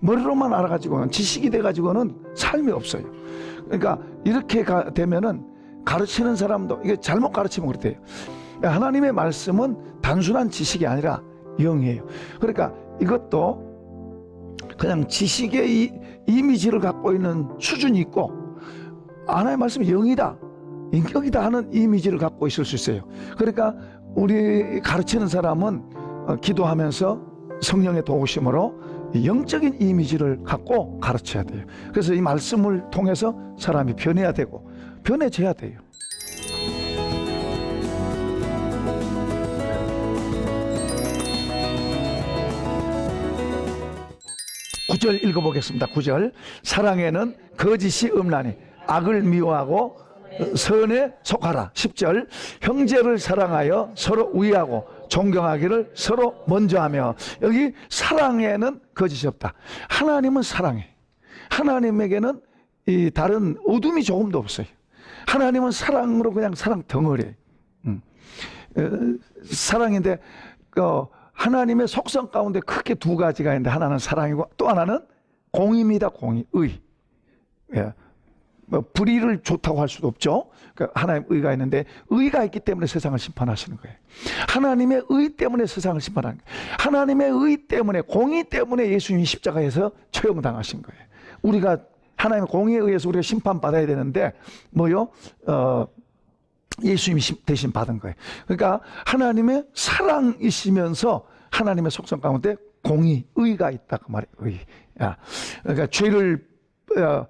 머리로만 알아가지고는, 지식이 돼가지고는 삶이 없어요. 그러니까 이렇게 되면은 가르치는 사람도 이게 잘못 가르치면 그렇대요. 하나님의 말씀은 단순한 지식이 아니라 영이에요. 그러니까 이것도 그냥 지식의 이미지를 갖고 있는 수준이 있고, 하나님의 말씀이 영이다, 인격이다 하는 이미지를 갖고 있을 수 있어요. 그러니까 우리 가르치는 사람은 기도하면서 성령의 도우심으로 영적인 이미지를 갖고 가르쳐야 돼요. 그래서 이 말씀을 통해서 사람이 변해야 되고 변해져야 돼요. 9절 읽어보겠습니다. 9절. 사랑에는 거짓이 없나니 악을 미워하고 선에 속하라. 10절. 형제를 사랑하여 서로 위하고 존경하기를 서로 먼저 하며. 여기 사랑에는 거짓이 없다. 하나님은 사랑해. 하나님에게는 이 다른 어둠이 조금도 없어요. 하나님은 사랑으로 그냥 사랑 덩어리예요. 사랑인데 하나님의 속성 가운데 크게 두 가지가 있는데, 하나는 사랑이고 또 하나는 공의입니다. 공의, 의. 예. 뭐 불의를 좋다고 할 수도 없죠. 그러니까 하나님 의가 있는데, 의가 있기 때문에 세상을 심판하시는 거예요. 하나님의 의 때문에 세상을 심판하는 거예요. 하나님의 의 때문에, 공의 때문에 예수님이 십자가에서 처형당하신 거예요. 우리가 하나님의 공의에 의해서 우리가 심판받아야 되는데 뭐요? 예수님이 대신 받은 거예요. 그러니까 하나님의 사랑이시면서 하나님의 속성 가운데 공의, 의가 있다 그 말이에요. 의. 그러니까 죄를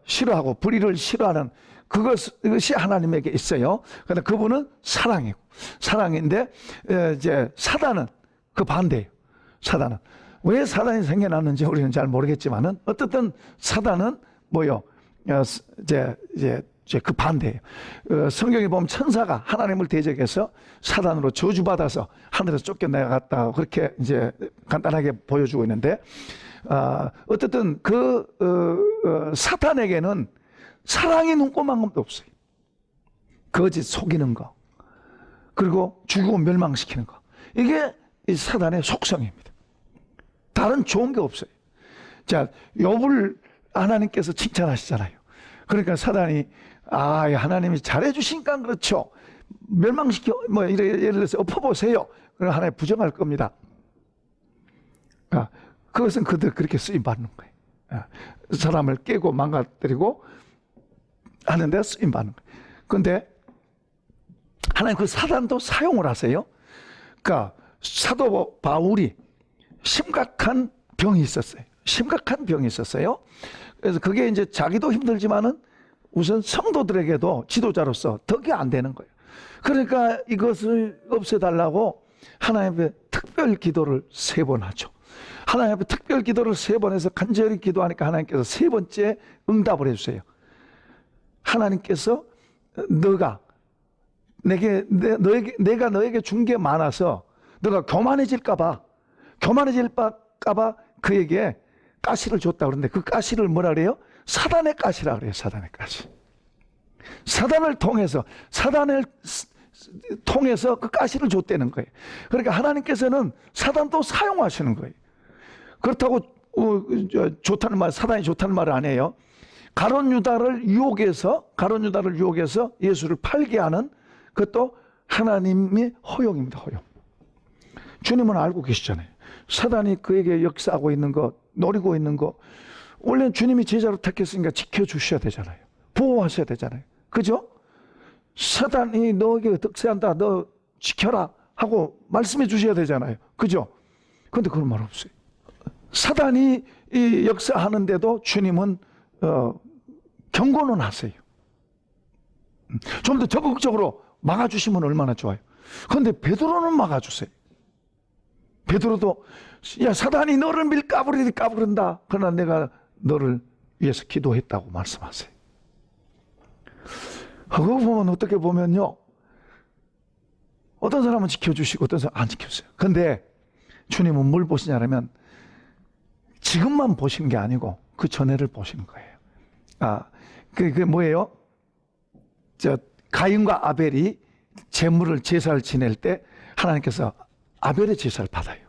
싫어하고 불의를 싫어하는 그것이 하나님에게 있어요. 그런데 그분은 사랑이고, 사랑인데 이제 사단은 그 반대예요. 사단은 왜 사단이 생겨났는지 우리는 잘 모르겠지만은 어쨌든 사단은 뭐요? 이제 그 반대예요. 성경에 보면 천사가 하나님을 대적해서 사단으로 저주받아서 하늘에서 쫓겨나갔다, 그렇게 이제 간단하게 보여주고 있는데, 어쨌든 사탄에게는 사랑의 눈꼽만큼도 없어요. 거짓 속이는 거, 그리고 죽이고 멸망시키는 거, 이게 이 사단의 속성입니다. 다른 좋은 게 없어요. 자, 욥을 하나님께서 칭찬하시잖아요. 그러니까 사단이 하나님이 잘해주시니까 그렇죠, 멸망시켜 예를 들어서 엎어보세요. 그럼 하나님 부정할 겁니다. 그것은 그들 그렇게 쓰임 받는 거예요. 사람을 깨고 망가뜨리고 하는 데 쓰임 받는 거예요. 그런데 하나님 그 사단도 사용을 하세요. 그러니까 사도 바울이 심각한 병이 있었어요. 심각한 병이 있었어요. 그래서 그게 이제 자기도 힘들지만은 우선 성도들에게도 지도자로서 덕이 안 되는 거예요. 그러니까 이것을 없애달라고 하나님 앞에 특별 기도를 3번 하죠. 하나님 앞에 특별 기도를 3번 해서 간절히 기도하니까 하나님께서 3번째 응답을 해주세요. 하나님께서 내가 너에게 준 게 많아서 너가 교만해질까봐 그에게 가시를 줬다 그러는데, 그 가시를 뭐라 그래요? 사단의 가시라 그래요. 사단의 가시. 사단을 통해서 그 가시를 줬다는 거예요. 그러니까 하나님께서는 사단도 사용하시는 거예요. 그렇다고 좋다는 말, 사단이 좋다는 말을 안 해요. 가룟 유다를 유혹해서 예수를 팔게 하는 그것도 하나님의 허용입니다. 허용. 주님은 알고 계시잖아요. 사단이 그에게 역사하고 있는 거, 노리고 있는 거, 원래 주님이 제자로 택했으니까 지켜주셔야 되잖아요. 보호하셔야 되잖아요. 그죠? 사단이 너에게 득세한다, 너 지켜라 하고 말씀해 주셔야 되잖아요. 그죠? 그런데 그런 말 없어요. 사단이 역사하는데도 주님은 경고는 하세요. 좀 더 적극적으로 막아주시면 얼마나 좋아요. 그런데 베드로는 막아주세요. 베드로도 사단이 너를 밀 까부른다. 그러나 내가 너를 위해서 기도했다고 말씀하세요. 그거 보면 어떻게 보면요, 어떤 사람은 지켜주시고 어떤 사람은 안 지켜주세요. 그런데 주님은 뭘 보시냐면 지금만 보시는 게 아니고 그 전에를 보시는 거예요. 그게 뭐예요? 가인과 아벨이 제사를 지낼 때 하나님께서 아벨의 제사를 받아요.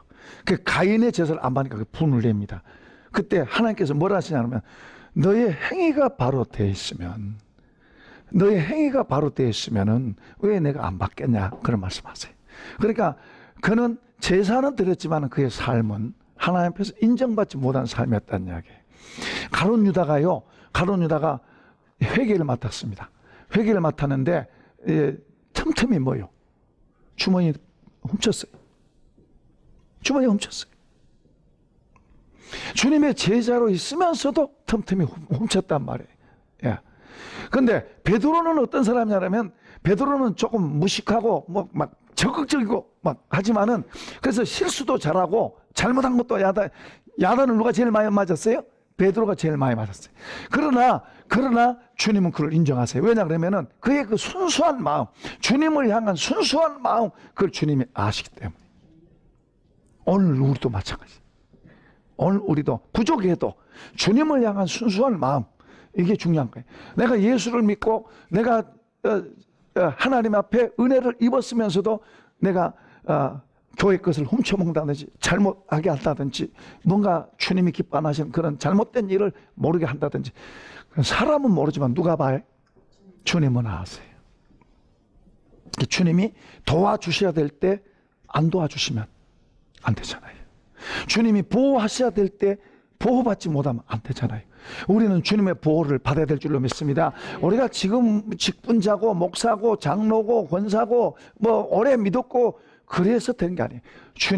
그 가인의 제사를 안 받으니까 분을 냅니다. 그때 하나님께서 뭐라 하시냐면 너의 행위가 바로 되어 있으면 너의 행위가 바로 되어 있으면은 왜 내가 안 받겠냐 그런 말씀하세요. 그러니까 그는 제사는 드렸지만 그의 삶은 하나님 앞에서 인정받지 못한 삶이었다는 이야기예요. 가룟 유다가 회개를 맡았습니다. 회개를 맡았는데 틈틈이 뭐요? 주머니 훔쳤어요. 주머니 훔쳤어요. 주님의 제자로 있으면서도 틈틈이 훔쳤단 말이에요. 예. 근데 베드로는 어떤 사람이냐면 베드로는 조금 무식하고 뭐 막 적극적이고 막 하지만은 그래서 실수도 잘하고 잘못한 것도 야단을 누가 제일 많이 맞았어요? 베드로가 제일 많이 맞았어요. 그러나 주님은 그를 인정하세요. 왜냐 그러면은 그의 그 순수한 마음, 주님을 향한 순수한 마음, 그걸 주님이 아시기 때문에. 오늘 우리도 마찬가지. 오늘 우리도 부족해도 주님을 향한 순수한 마음, 이게 중요한 거예요. 내가 예수를 믿고 내가 하나님 앞에 은혜를 입었으면서도 내가 교회 것을 훔쳐먹는다든지 잘못하게 한다든지 뭔가 주님이 기뻐 안 하시는 그런 잘못된 일을 모르게 한다든지, 사람은 모르지만 누가 봐요? 주님은 아세요. 주님이 도와주셔야 될 때 안 도와주시면 안 되잖아요. 주님이 보호하셔야 될 때 보호받지 못하면 안 되잖아요. 우리는 주님의 보호를 받아야 될 줄로 믿습니다. 우리가 지금 직분자고 목사고 장로고 권사고 뭐 오래 믿었고 그래서 되는 게 아니에요.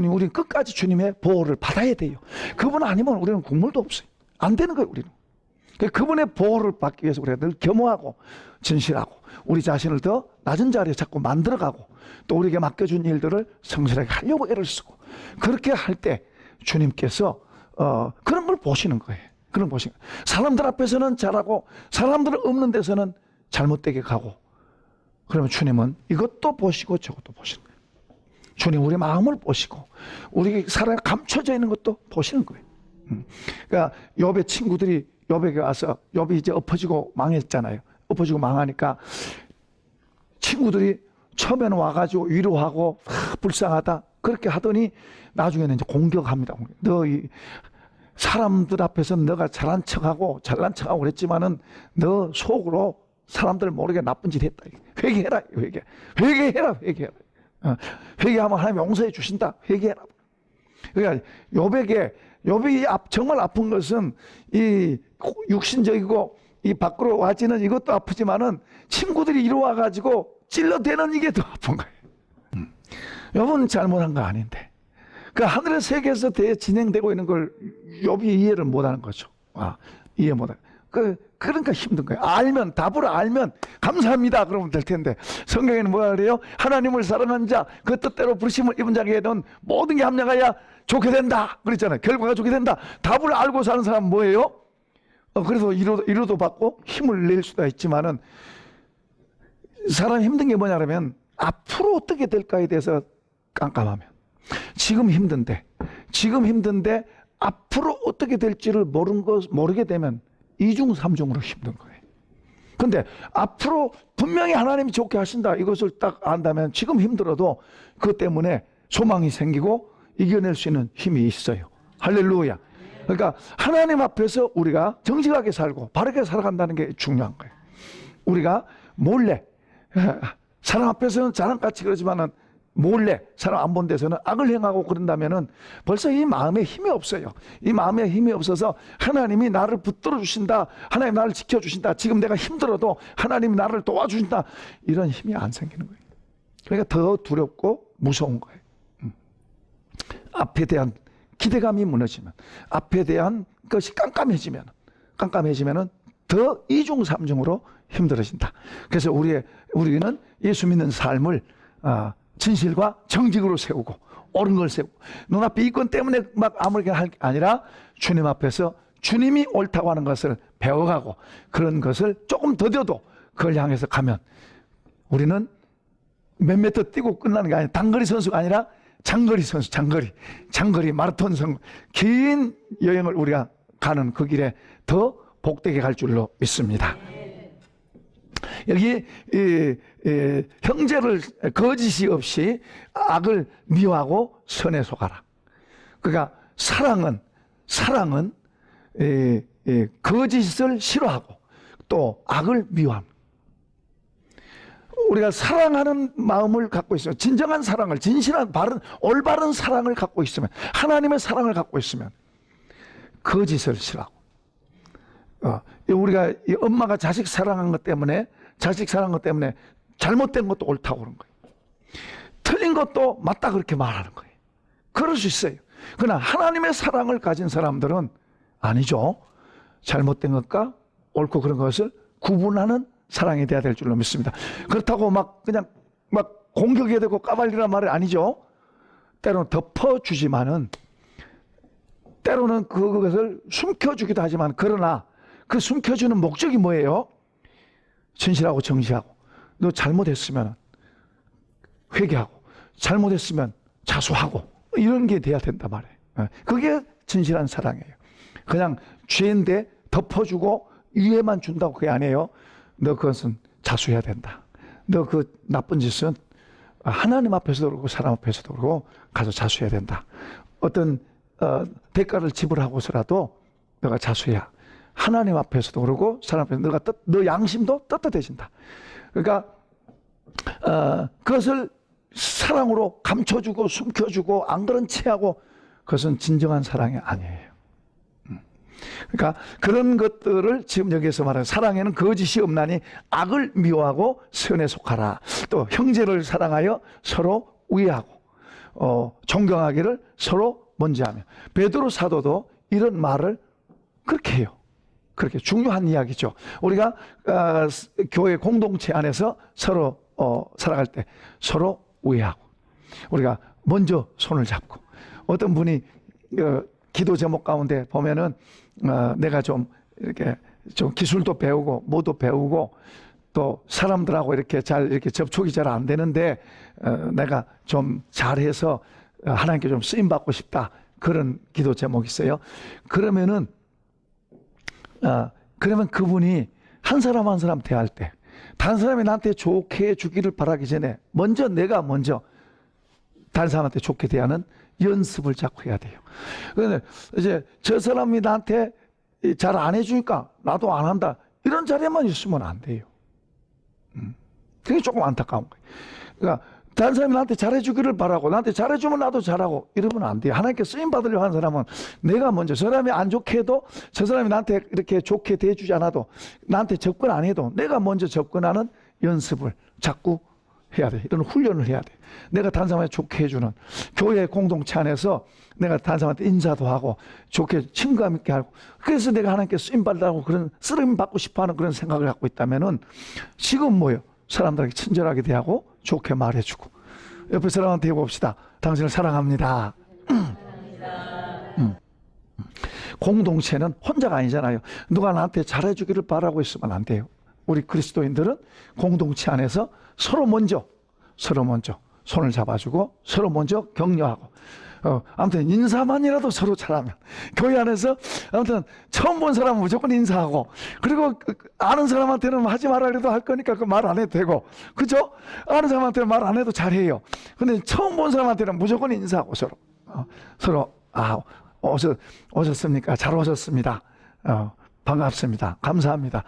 우리는 끝까지 주님의 보호를 받아야 돼요. 그분 아니면 우리는 국물도 없어요. 안 되는 거예요, 우리는. 그분의 보호를 받기 위해서 우리가 늘 겸허하고 진실하고 우리 자신을 더 낮은 자리에 자꾸 만들어가고 또 우리에게 맡겨준 일들을 성실하게 하려고 애를 쓰고, 그렇게 할 때 주님께서 그런 걸 보시는 거예요. 그런 걸 보시는 거예요. 사람들 앞에서는 잘하고 사람들 없는 데서는 잘못되게 가고, 그러면 주님은 이것도 보시고 저것도 보시는 거예요. 주님 우리 마음을 보시고 우리 사람이 감춰져 있는 것도 보시는 거예요. 그러니까 욥의 친구들이 욥에게 와서, 욥이 이제 엎어지고 망했잖아요. 엎어지고 망하니까 친구들이 처음에는 와가지고 위로하고 불쌍하다 그렇게 하더니 나중에는 이제 공격합니다. 너 이 사람들 앞에서는 너가 잘난 척하고 그랬지만은 너 속으로 사람들 모르게 나쁜 짓 했다. 회개해라. 회개해라. 회개하면 하나님 용서해 주신다. 회개해라. 그러니까 욥이 정말 아픈 것은 이 육신적이고 이 밖으로 와지는 이것도 아프지만은 친구들이 이리 와가지고 찔러대는 이게 더 아픈 거예요. 욥은 잘못한 거 아닌데 그 하늘의 세계에서 진행되고 있는 걸 욥이 이해를 못하는 거죠. 이해 못하는. 그러니까 힘든 거예요. 답을 알면 감사합니다 그러면 될 텐데, 성경에는 뭐라 그래요? 하나님을 사랑한 자, 그 뜻대로 부르심을 입은 자에게는 모든 게 합력하여 좋게 된다 그랬잖아요. 결과가 좋게 된다. 답을 알고 사는 사람은 뭐예요? 그래서 위로도 받고 힘을 낼 수도 있지만은, 사람이 힘든 게 뭐냐면 앞으로 어떻게 될까에 대해서 깜깜하면, 지금 힘든데 앞으로 어떻게 될지를 모르게 되면 이중삼중으로 힘든 거예요. 근데 앞으로 분명히 하나님이 좋게 하신다 이것을 딱 안다면 지금 힘들어도 그것 때문에 소망이 생기고 이겨낼 수 있는 힘이 있어요. 할렐루야. 그러니까 하나님 앞에서 우리가 정직하게 살고 바르게 살아간다는 게 중요한 거예요. 우리가 몰래, 사람 앞에서는 자랑같이 그러지만은 몰래 사람 안 본 데서는 악을 행하고 그런다면은 벌써 이 마음에 힘이 없어요. 이 마음에 힘이 없어서 하나님이 나를 붙들어 주신다, 하나님 나를 지켜 주신다, 지금 내가 힘들어도 하나님이 나를 도와주신다, 이런 힘이 안 생기는 거예요. 그러니까 더 두렵고 무서운 거예요. 앞에 대한 기대감이 무너지면, 앞에 대한 것이 깜깜해지면 더 이중삼중으로 힘들어진다. 그래서 우리는 예수 믿는 삶을 진실과 정직으로 세우고 옳은 걸 세우고, 눈앞에 이권 때문에 막 아무렇게나 할 게 아니라 주님 앞에서 주님이 옳다고 하는 것을 배워가고, 그런 것을 조금 더뎌도 그걸 향해서 가면 우리는 몇 미터 뛰고 끝나는 게 아니라 단거리 선수가 아니라 장거리 선수, 장거리 마라톤 선수, 긴 여행을 우리가 가는 그 길에 더 복되게 갈 줄로 믿습니다. 여기 형제를 거짓이 없이 악을 미워하고 선에 속하라. 그러니까 사랑은 거짓을 싫어하고 또 악을 미워합니다. 우리가 사랑하는 마음을 갖고 있으면, 진정한 사랑을, 진실한 바른 올바른 사랑을 갖고 있으면, 하나님의 사랑을 갖고 있으면 거짓을 싫어하고, 우리가 엄마가 자식 사랑한 것 때문에 잘못된 것도 옳다고 그런 거예요. 틀린 것도 맞다 그렇게 말하는 거예요. 그럴 수 있어요. 그러나 하나님의 사랑을 가진 사람들은 아니죠. 잘못된 것과 옳고 그런 것을 구분하는 사랑이 돼야 될 줄로 믿습니다. 그렇다고 그냥 공격해야 되고 까발리란 말이 아니죠. 때로는 덮어주지만은, 때로는 그것을 숨겨주기도 하지만, 그러나 그 숨겨주는 목적이 뭐예요? 진실하고 정직하고, 너 잘못했으면 회개하고, 잘못했으면 자수하고, 이런 게 돼야 된단 말이에요. 그게 진실한 사랑이에요. 그냥 죄인데 덮어주고 유예만 준다고 그게 아니에요. 너 그것은 자수해야 된다. 너 그 나쁜 짓은 하나님 앞에서도 그렇고 사람 앞에서도 그렇고 가서 자수해야 된다. 어떤 대가를 지불하고서라도 너가 자수해야 하나님 앞에서도 그렇고 사람 앞에서 너 양심도 떳떳해진다. 그러니까 그것을 사랑으로 감춰주고 숨겨주고 안 그런 체하고, 그것은 진정한 사랑이 아니에요. 그러니까 그런 것들을 지금 여기에서 말하는, 사랑에는 거짓이 없나니 악을 미워하고 선에 속하라. 또 형제를 사랑하여 서로 우애하고 존경하기를 서로 먼저 하며. 베드로 사도도 이런 말을 그렇게 해요. 그렇게 중요한 이야기죠. 우리가 교회 공동체 안에서 서로 살아갈 때 서로 우애하고, 우리가 먼저 손을 잡고, 어떤 분이 기도 제목 가운데 보면은 내가 좀 이렇게 좀 기술도 배우고 뭐도 배우고 또 사람들하고 이렇게 접촉이 잘 안 되는데 내가 좀 잘해서 하나님께 좀 쓰임 받고 싶다, 그런 기도 제목이 있어요. 그러면 그분이 한 사람 한 사람 대할 때 다른 사람이 나한테 좋게 해주기를 바라기 전에 내가 먼저 다른 사람한테 좋게 대하는 연습을 자꾸 해야 돼요. 그런데 이제 저 사람이 나한테 잘 안 해주니까 나도 안 한다, 이런 자리에만 있으면 안 돼요. 그게 조금 안타까운 거예요. 그러니까 다른 사람이 나한테 잘해주기를 바라고, 나한테 잘해주면 나도 잘하고, 이러면 안 돼요. 하나님께 쓰임 받으려고 하는 사람은 내가 먼저, 저 사람이 안 좋게 해도, 저 사람이 나한테 이렇게 좋게 대해주지 않아도, 나한테 접근 안 해도 내가 먼저 접근하는 연습을 자꾸 해야 돼. 이런 훈련을 해야 돼. 내가 다른 사람한테 좋게 해주는, 교회 공동체 안에서 내가 다른 사람한테 인사도 하고 좋게 친구감 있게 하고, 그래서 내가 하나님께 쓰임 받으라고 그런 쓰임 받고 싶어하는 그런 생각을 갖고 있다면은 지금 사람들에게 친절하게 대하고 좋게 말해주고, 옆에 사람한테 해봅시다. 당신을 사랑합니다. 공동체는 혼자가 아니잖아요. 누가 나한테 잘해주기를 바라고 있으면 안 돼요. 우리 그리스도인들은 공동체 안에서 서로 먼저 손을 잡아주고 서로 먼저 격려하고, 아무튼 인사만이라도 서로 잘하면, 교회 안에서 아무튼 처음 본 사람은 무조건 인사하고, 그리고 아는 사람한테는 하지 말아도 할 거니까 그 말 안 해도 되고, 그죠? 아는 사람한테는 말 안 해도 잘해요. 근데 처음 본 사람한테는 무조건 인사하고 서로 오셨습니까? 잘 오셨습니다. 반갑습니다. 감사합니다.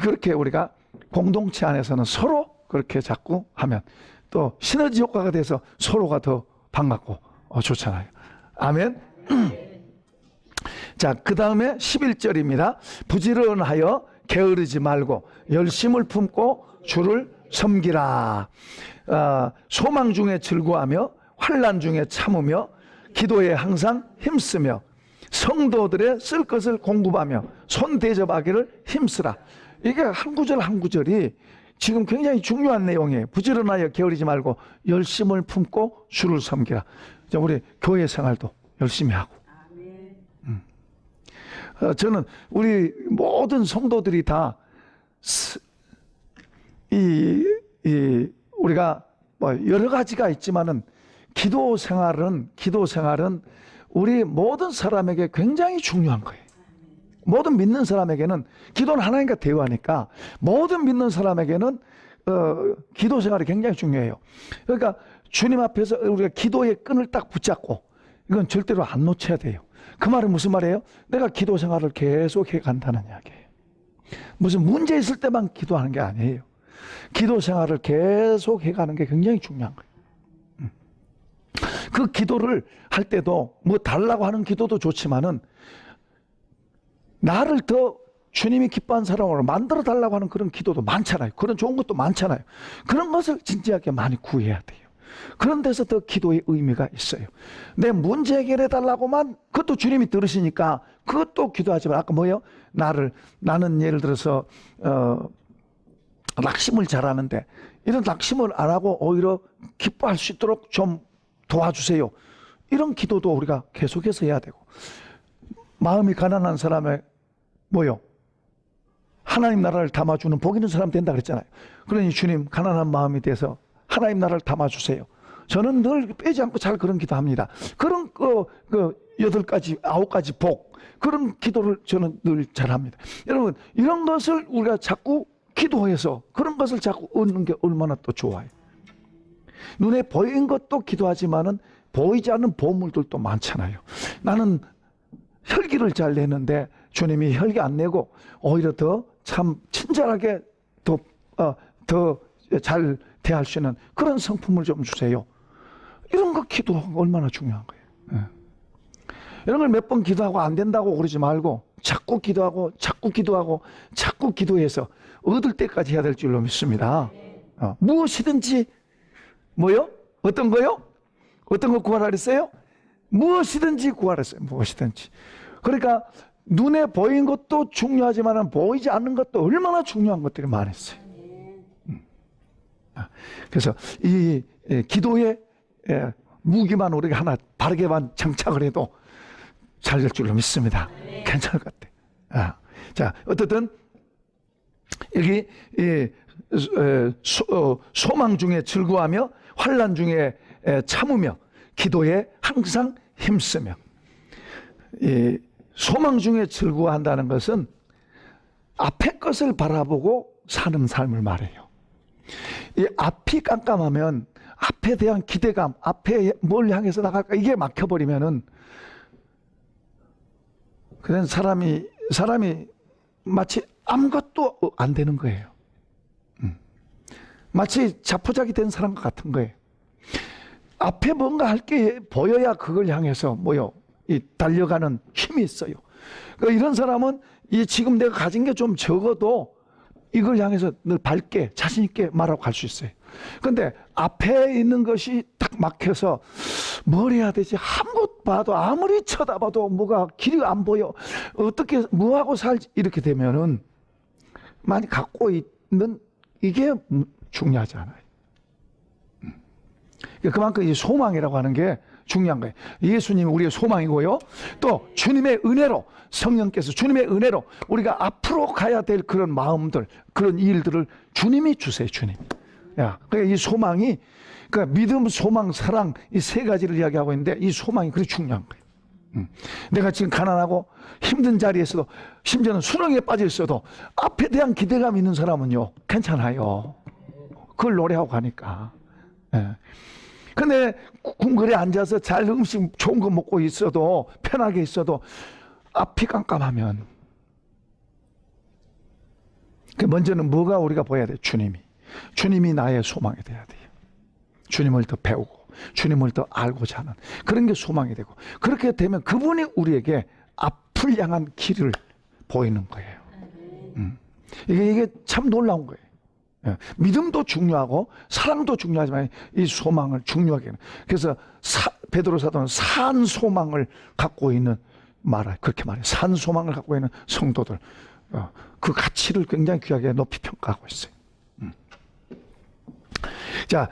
그렇게 우리가 공동체 안에서는 서로 그렇게 자꾸 하면 또 시너지 효과가 돼서 서로가 더 반갑고 좋잖아요. 아멘. 자, 그 다음에 11절입니다. 부지런하여 게으르지 말고 열심을 품고 주를 섬기라. 소망 중에 즐거워하며 환난 중에 참으며 기도에 항상 힘쓰며 성도들의 쓸 것을 공급하며 손 대접하기를 힘쓰라. 이게 한 구절 한 구절이 지금 굉장히 중요한 내용이에요. 부지런하여 게으르지 말고 열심을 품고 주를 섬기라. 우리 교회 생활도 열심히 하고. 저는 우리 모든 성도들이 다 우리가 여러 가지가 있지만은 기도 생활은 우리 모든 사람에게 굉장히 중요한 거예요. 모든 믿는 사람에게는 기도는 하나님과 대화하니까 모든 믿는 사람에게는 기도 생활이 굉장히 중요해요. 그러니까 주님 앞에서 우리가 기도의 끈을 딱 붙잡고 이건 절대로 안 놓쳐야 돼요. 그 말은 무슨 말이에요? 내가 기도 생활을 계속 해간다는 이야기예요. 무슨 문제 있을 때만 기도하는 게 아니에요. 기도 생활을 계속 해가는 게 굉장히 중요한 거예요. 그 기도를 할 때도 뭐 달라고 하는 기도도 좋지만은 나를 더 주님이 기뻐하는 사람으로 만들어 달라고 하는 그런 기도도 많잖아요. 그런 좋은 것도 많잖아요. 그런 것을 진지하게 많이 구해야 돼요. 그런 데서 더 기도의 의미가 있어요. 내 문제 해결해 달라고만 그것도 주님이 들으시니까 그것도 기도하지만 아까 뭐예요? 나는 예를 들어서 낙심을 잘하는데 이런 낙심을 안 하고 오히려 기뻐할 수 있도록 좀 도와주세요. 이런 기도도 우리가 계속해서 해야 되고, 마음이 가난한 사람의 뭐요? 하나님 나라를 담아주는 복 있는 사람 된다 그랬잖아요. 그러니 주님 가난한 마음이 돼서 하나님 나라를 담아주세요. 저는 늘 빼지 않고 잘 그런 기도합니다. 그런 8가지, 9가지 복, 그런 기도를 저는 늘 잘합니다. 여러분, 이런 것을 우리가 자꾸 기도해서 그런 것을 자꾸 얻는 게 얼마나 또 좋아요. 눈에 보이는 것도 기도하지만은 보이지 않는 보물들도 많잖아요. 나는 혈기를 잘 내는데 주님이 혈기 안 내고 오히려 더 참 친절하게 더 잘 대할 수 있는 그런 성품을 좀 주세요. 이런 거 기도가 얼마나 중요한 거예요. 네. 이런 걸 몇 번 기도하고 안 된다고 그러지 말고 자꾸 기도하고 자꾸 기도해서 얻을 때까지 해야 될 줄로 믿습니다. 무엇이든지 뭐요? 어떤 거요? 어떤 거 구하라 그랬어요? 무엇이든지 구하라 했어요. 무엇이든지. 그러니까 눈에 보이는 것도 중요하지만 보이지 않는 것도 얼마나 중요한 것들이 많았어요. 그래서 이 기도의 무기만 우리가 하나 바르게만 장착을 해도 잘 될 줄로 믿습니다. 괜찮을 것 같아요. 자, 어쨌든 여기 소망 중에 즐거워하며 환난 중에 참으며 기도에 항상 힘쓰며. 소망 중에 즐거워한다는 것은 앞의 것을 바라보고 사는 삶을 말해요. 이 앞이 깜깜하면 앞에 대한 기대감, 앞에 뭘 향해서 나갈까 이게 막혀버리면은 그런 사람이 마치 아무것도 안 되는 거예요. 마치 자포자기 된 사람과 같은 거예요. 앞에 뭔가 할 게 보여야 그걸 향해서 달려가는 힘이 있어요. 그러니까 이런 사람은 지금 내가 가진 게 좀 적어도 이걸 향해서 늘 밝게 자신 있게 말하고 갈 수 있어요. 그런데 앞에 있는 것이 딱 막혀서 뭘 해야 되지? 아무것 봐도 아무리 쳐다봐도 뭐가 길이 안 보여. 어떻게 뭐하고 살지? 이렇게 되면은 많이 갖고 있는 이게 중요하지 않아요. 그만큼 이 소망이라고 하는 게 중요한 거예요. 예수님이 우리의 소망이고요. 또 주님의 은혜로, 성령께서 주님의 은혜로 우리가 앞으로 가야 될 그런 마음들, 그런 일들을 주님이 주세요. 주님. 그러니까 이 소망이, 그러니까 믿음, 소망, 사랑 이 세 가지를 이야기하고 있는데 이 소망이 그렇게 중요한 거예요. 내가 지금 가난하고 힘든 자리에서도, 심지어는 수렁에 빠져 있어도 앞에 대한 기대감 있는 사람은요 괜찮아요. 그걸 노래하고 가니까. 근데 궁궐에 앉아서 잘 음식 좋은 거 먹고 있어도, 편하게 있어도 앞이 깜깜하면 먼저는 뭐가 우리가 보여야 돼요? 주님이 나의 소망이 돼야 돼요. 주님을 더 배우고 주님을 더 알고자 하는 그런 게 소망이 되고, 그렇게 되면 그분이 우리에게 앞을 향한 길을 보이는 거예요. 이게 참 놀라운 거예요. 믿음도 중요하고 사랑도 중요하지만 이 소망을 중요하게 하는. 그래서 베드로 사도는 산 소망을 갖고 있는 그렇게 말해요. 산 소망을 갖고 있는 성도들, 그 가치를 굉장히 귀하게 높이 평가하고 있어요. 자,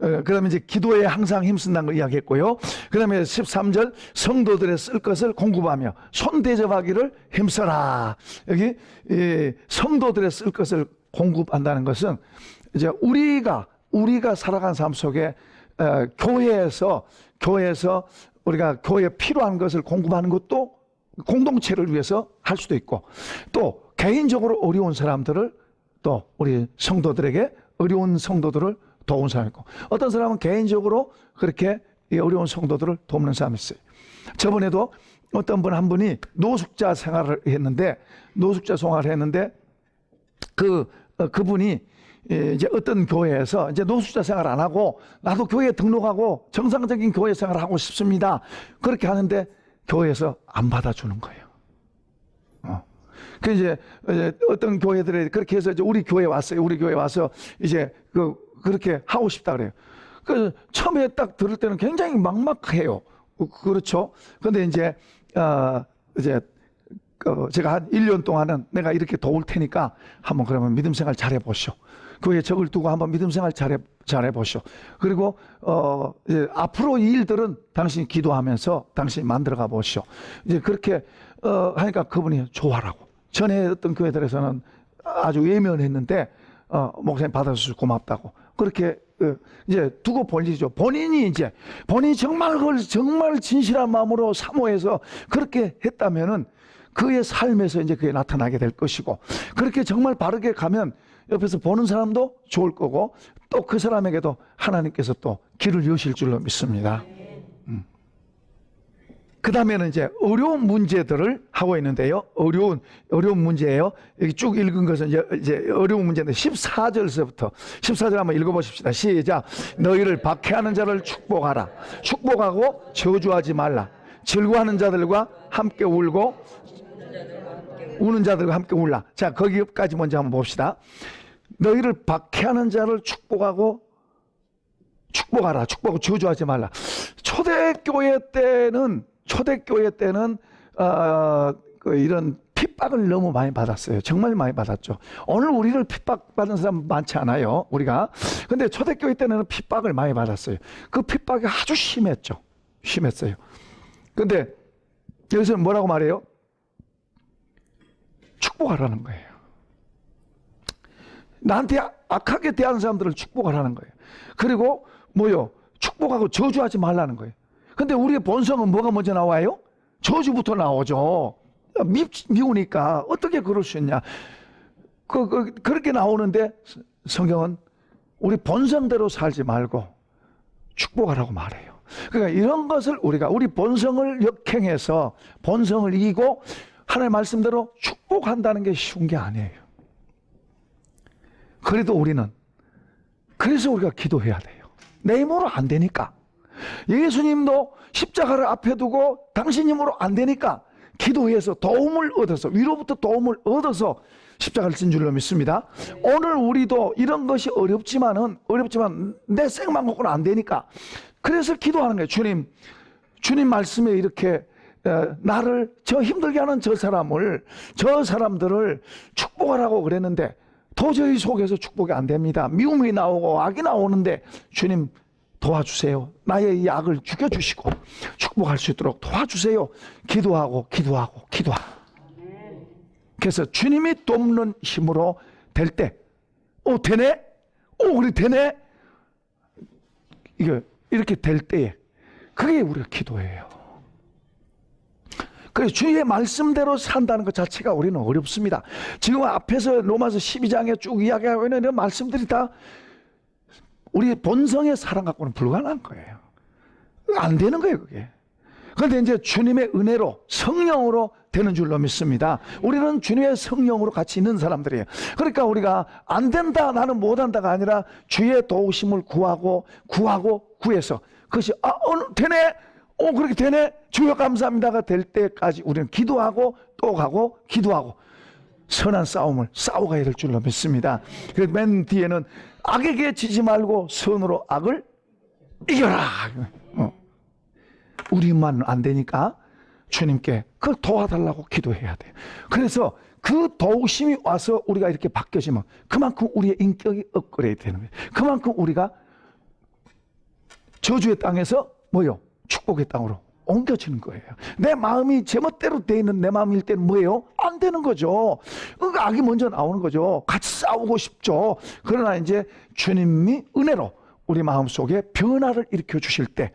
그다음에 이제 기도에 항상 힘쓴다는 걸 이야기했고요. 그다음에 13절 성도들의 쓸 것을 공급하며 손 대접하기를 힘써라. 여기 성도들의 쓸 것을 공급한다는 것은 이제 우리가 살아가는 삶 속에 교회에서 우리가 교회에 필요한 것을 공급하는 것도 공동체를 위해서 할 수도 있고, 또 개인적으로 어려운 사람들을, 또 우리 성도들에게 어려운 성도들을 도운 사람이 있고, 어떤 사람은 개인적으로 그렇게 어려운 성도들을 돕는 사람이 있어요. 저번에도 어떤 한 분이 노숙자 생활을 했는데 그분이 이제 어떤 교회에서 이제 노숙자 생활 안 하고 나도 교회에 등록하고 정상적인 교회 생활을 하고 싶습니다. 그렇게 하는데 교회에서 안 받아주는 거예요. 그 이제 어떤 교회들이 그렇게 해서 이제 우리 교회 왔어요. 우리 교회 와서 이제 그렇게 하고 싶다 그래요. 그 처음에 딱 들을 때는 굉장히 막막해요. 그렇죠. 근데 이제 제가 한 1년 동안은 내가 이렇게 도울 테니까 한번 그러면 믿음 생활 잘해 보시오. 교회에 적을 두고 한번 믿음 생활 잘해 보시오. 그리고 이제 앞으로 이 일들은 당신이 기도하면서 당신이 만들어가 보시오. 이제 그렇게 하니까 그분이 좋아라고. 전에 어떤 교회들에서는 아주 외면했는데 목사님 받아주셔서 고맙다고 그렇게 이제 두고 볼 일이죠. 본인이 정말 그걸 정말 진실한 마음으로 사모해서 그렇게 했다면은 그의 삶에서 이제 그게 나타나게 될 것이고, 그렇게 정말 바르게 가면 옆에서 보는 사람도 좋을 거고 또 그 사람에게도 하나님께서 또 길을 여실 줄로 믿습니다. 그 다음에는 이제 어려운 문제들을 하고 있는데요. 어려운 문제예요. 여기 쭉 읽은 것은 이제 어려운 문제인데 14절서부터 14절 한번 읽어보십시다. 시작. 너희를 박해하는 자를 축복하라. 축복하고 저주하지 말라. 즐거워하는 자들과 함께 울고 우는 자들과 함께 울라. 자, 거기까지 먼저 한번 봅시다. 너희를 박해하는 자를 축복하라. 축복하고 저주하지 말라. 초대교회 때는 이런 핍박을 너무 많이 받았어요. 정말 많이 받았죠. 오늘 우리를 핍박받는 사람 많지 않아요, 우리가. 근데 초대교회 때는 핍박을 많이 받았어요. 그 핍박이 아주 심했어요. 근데 여기서는 뭐라고 말해요? 축복하라는 거예요. 나한테 악하게 대하는 사람들을 축복하라는 거예요. 그리고 축복하고 저주하지 말라는 거예요. 근데 우리의 본성은 뭐가 먼저 나와요? 저주부터 나오죠. 미우니까 어떻게 그럴 수 있냐. 그렇게 나오는데 성경은 우리 본성대로 살지 말고 축복하라고 말해요. 그러니까 이런 것을 우리 본성을 역행해서 본성을 이기고 하나님의 말씀대로 축복한다는 게 쉬운 게 아니에요. 그래서 우리가 기도해야 돼요. 내 힘으로 안 되니까. 예수님도 십자가를 앞에 두고 당신 힘으로 안 되니까 기도해서 도움을 얻어서, 위로부터 도움을 얻어서 십자가를 진 줄로 믿습니다. 오늘 우리도 이런 것이 어렵지만 내 생만 갖고는 안 되니까 그래서 기도하는 거예요. 주님 말씀에 이렇게 나를 힘들게 하는 저 사람들을 축복하라고 그랬는데 도저히 속에서 축복이 안 됩니다. 미움이 나오고 악이 나오는데 주님 도와주세요. 나의 이 악을 죽여주시고 축복할 수 있도록 도와주세요. 기도하고. 그래서 주님이 돕는 힘으로 될 때, 되네? 우리 되네? 이렇게 될 때에, 그게 우리가 기도예요. 그래서 주의 말씀대로 산다는 것 자체가 우리는 어렵습니다. 지금 앞에서 로마서 12장에 쭉 이야기하고 있는 이런 말씀들이 다 우리 본성의 사랑 갖고는 불가능한 거예요. 안 되는 거예요, 그게. 그런데 이제 주님의 은혜로, 성령으로 되는 줄로 믿습니다. 우리는 주님의 성령으로 같이 있는 사람들이에요. 그러니까 우리가 안 된다, 나는 못한다가 아니라 주의 도우심을 구해서 그것이 되네? 그렇게 되네? 주여 감사합니다가 될 때까지 우리는 기도하고 또 가고 기도하고 선한 싸움을 싸워가야 될 줄로 믿습니다. 그래서 맨 뒤에는 악에게 지지 말고 선으로 악을 이겨라. 우리만 안 되니까 주님께 그걸 도와달라고 기도해야 돼요. 그래서 그 도우심이 와서 우리가 이렇게 바뀌어지면 그만큼 우리의 인격이 업그레이드 되는 거예요. 그만큼 우리가 저주의 땅에서 축복의 땅으로 옮겨지는 거예요. 내 마음이 제멋대로 돼 있는 내 마음일 때는 뭐예요? 안 되는 거죠. 악이 먼저 나오는 거죠. 같이 싸우고 싶죠. 그러나 이제 주님이 은혜로 우리 마음속에 변화를 일으켜 주실 때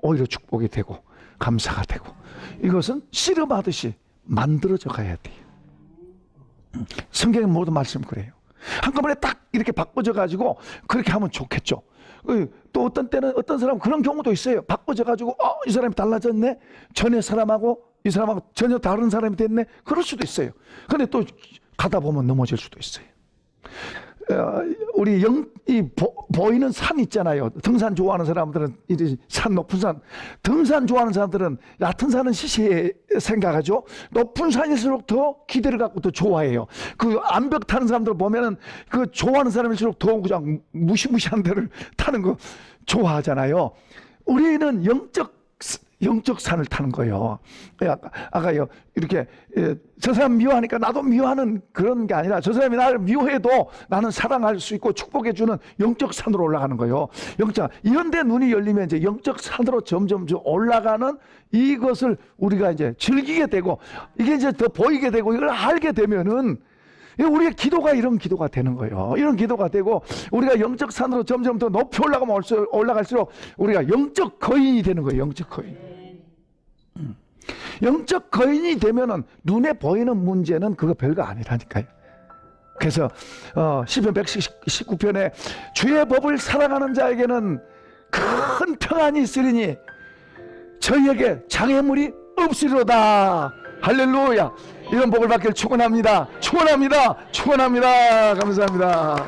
오히려 축복이 되고 감사가 되고, 이것은 씨름하듯이 만들어져 가야 돼요. 성경의 모든 말씀 그래요. 한꺼번에 딱 이렇게 바꿔져 가지고 그렇게 하면 좋겠죠. 또 어떤 때는 어떤 사람은 그런 경우도 있어요. 바꿔져 가지고 이 사람이 달라졌네. 전에 사람하고 이 사람하고 전혀 다른 사람이 됐네. 그럴 수도 있어요. 근데 또 가다 보면 넘어질 수도 있어요. 우리 보이는 산 있잖아요. 등산 좋아하는 사람들은 산, 높은 산, 등산 좋아하는 사람들은 얕은 산은 시시해 생각하죠. 높은 산일수록 더 기대를 갖고 더 좋아해요. 그 암벽 타는 사람들 보면은 그 좋아하는 사람일수록 더 그냥 무시무시한 데를 타는 거 좋아하잖아요. 우리는 영적 산을 타는 거예요. 아까요, 이렇게, 저 사람 미워하니까 나도 미워하는 그런 게 아니라 저 사람이 나를 미워해도 나는 사랑할 수 있고 축복해주는 영적 산으로 올라가는 거예요. 이런 데 눈이 열리면 이제 영적 산으로 점점 올라가는 이것을 우리가 이제 즐기게 되고 이게 이제 더 보이게 되고 이걸 알게 되면은 우리의 기도가 이런 기도가 되는 거예요. 이런 기도가 되고 우리가 영적 산으로 점점 더 높이 올라갈수록 우리가 영적 거인이 되는 거예요. 영적 거인. 영적 거인이 되면은 눈에 보이는 문제는 그거 별거 아니라니까요. 그래서 시편 119편에 주의 법을 사랑하는 자에게는 큰 평안이 있으리니 저희에게 장애물이 없으리로다. 할렐루야. 이런 복을 받기를 축원합니다. 축원합니다. 축원합니다. 감사합니다.